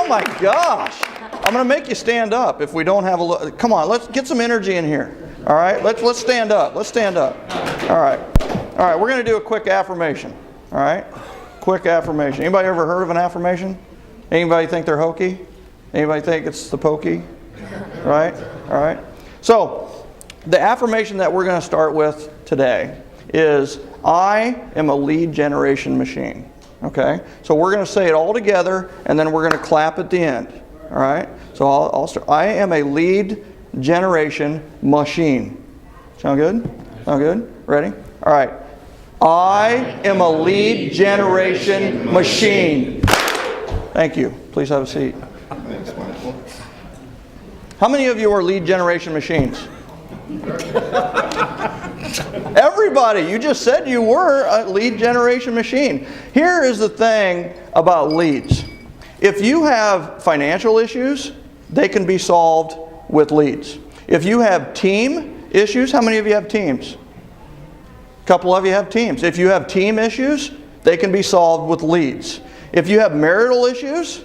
Oh my gosh. I'm going to make you stand up if we don't have a look. Come on, let's get some energy in here. All right, let's stand up. Let's stand up. All right. All right, we're going to do a quick affirmation. All right? Quick affirmation. Anybody ever heard of an affirmation? Anybody think they're hokey? Anybody think it's the pokey? Right? All right. So, the affirmation that we're going to start with today is, I am a lead generation machine. Okay? So we're going to say it all together, and then we're going to clap at the end. All right? So I'll start. I am a lead generation machine. Sound good? Sound good? Ready? All right. I am a lead generation machine. Thank you. Please have a seat. How many of you are lead generation machines? Everybody, you just said you were a lead generation machine. Here is the thing about leads. If you have financial issues, they can be solved with leads. If you have team issues, how many of you have teams? A couple of you have teams. If you have team issues, they can be solved with leads. If you have marital issues,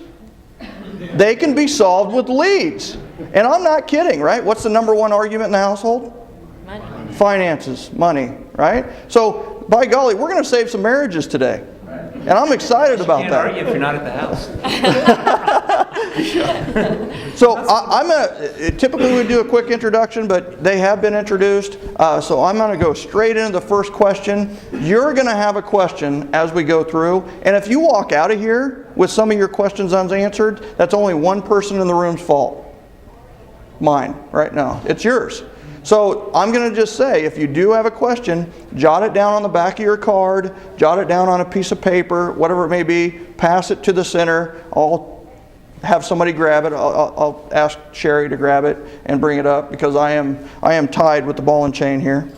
they can be solved with leads. And I'm not kidding, right? What's the number one argument in the household? Money. Finances, money, right? So, by golly, we're going to save some marriages today. And I'm excited about that. You can't argue if you're not at the house. So I'm going to, typically we do a quick introduction, but they have been introduced. So I'm going to go straight into the first question. You're going to have a question as we go through. And if you walk out of here with some of your questions unanswered, that's only one person in the room's fault. Mine, right now. It's yours. So I'm going to just say, if you do have a question, jot it down on the back of your card, jot it down on a piece of paper, whatever it may be, pass it to the center. I'll have somebody grab it. I'll ask Sherry to grab it and bring it up, because I am tied with the ball and chain here.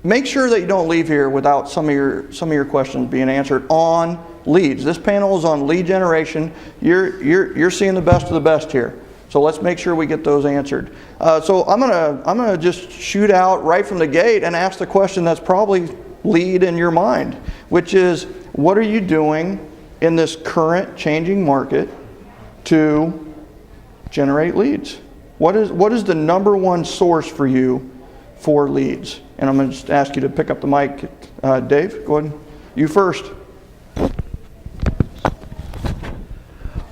Make sure that you don't leave here without some of your questions being answered on leads. This panel is on lead generation. You're seeing the best of the best here. So let's make sure we get those answered. So I'm gonna just shoot out right from the gate and ask the question that's probably lead in your mind, which is, what are you doing in this current changing market to generate leads? What is the number one source for you for leads? And I'm going to just ask you to pick up the mic. Dave, go ahead. You first.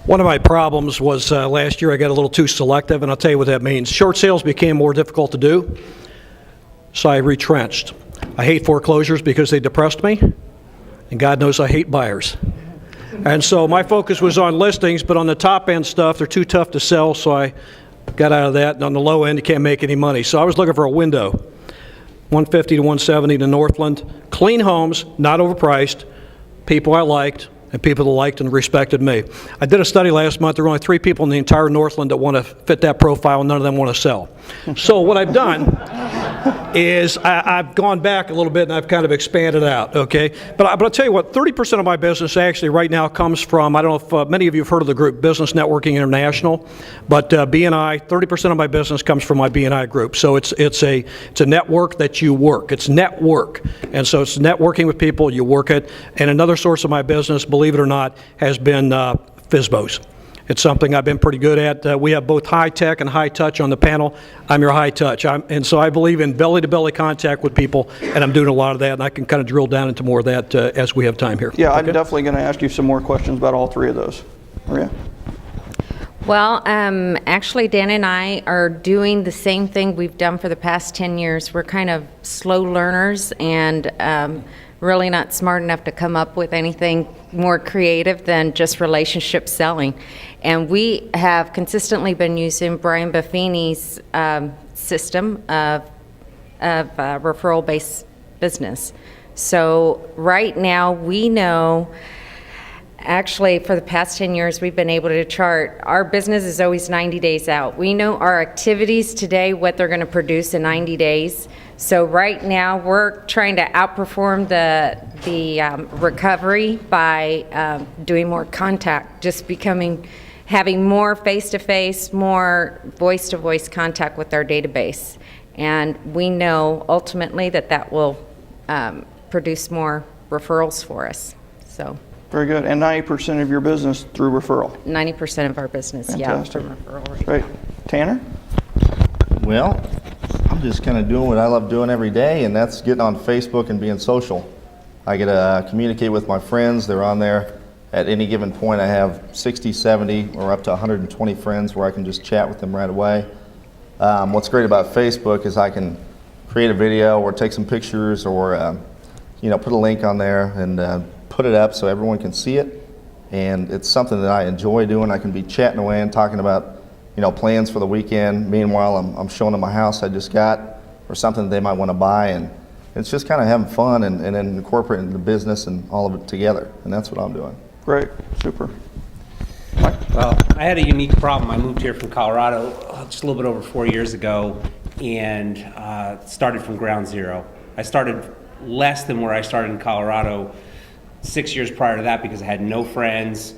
One of my problems was last year I got a little too selective, and I'll tell you what that means. Short sales became more difficult to do, so I retrenched. I hate foreclosures because they depressed me, and God knows I hate buyers. And so my focus was on listings, but on the top end stuff, they're too tough to sell, so I got out of that. And on the low end, you can't make any money. So I was looking for a window, 150 to 170 to Northland, clean homes, not overpriced, people I liked, and people that liked and respected me. I did a study last month. There were only 3 people in the entire Northland that want to fit that profile, and none of them want to sell. So what I've done is I've gone back a little bit, and I've kind of expanded out, okay? But I'll tell you what, 30% of my business actually right now comes from, I don't know if many of you have heard of the group Business Networking International, but BNI, 30% of my business comes from my BNI group. So it's a network that you work. It's network. And so it's networking with people, you work it. And another source of my business, believe it or not, has been FSBOs. It's something I've been pretty good at. We have both high tech and high touch on the panel. I'm your high touch. And so I believe in belly-to-belly contact with people, and I'm doing a lot of that, and I can kind of drill down into more of that as we have time here. Yeah, okay? I'm definitely going to ask you some more questions about all 3 of those. Maria? Well, actually, Dan and I are doing the same thing we've done for the past 10 years. We're kind of slow learners and really not smart enough to come up with anything more creative than just relationship selling. And we have consistently been using Brian Buffini's system of referral-based business. So right now we know, actually for the past 10 years we've been able to chart, our business is always 90 days out. We know our activities today, what they're going to produce in 90 days. So right now we're trying to outperform the recovery by doing more contact, just having more face-to-face, more voice-to-voice contact with our database. And we know ultimately that will produce more referrals for us. So. Very good. And 90% of your business through referral. 90% of our business, Fantastic. yeah, from referral. Great. Tanner? Well, I'm just kind of doing what I love doing every day, and that's getting on Facebook and being social. I get to communicate with my friends. They're on there. At any given point, I have 60, 70, or up to 120 friends where I can just chat with them right away. What's great about Facebook is I can create a video or take some pictures or put a link on there and put it up so everyone can see it. And it's something that I enjoy doing. I can be chatting away and talking about plans for the weekend. Meanwhile, I'm showing them my house I just got or something that they might want to buy. And it's just kind of having fun and then incorporating the business and all of it together. And that's what I'm doing. Great. Super. Well, I had a unique problem. I moved here from Colorado just a little bit over 4 years ago and started from ground zero. I started less than where I started in Colorado 6 years prior to that because I had no friends,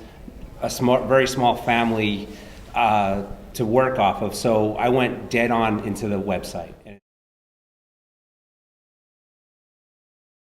a very small family to work off of. So I went dead on into the website.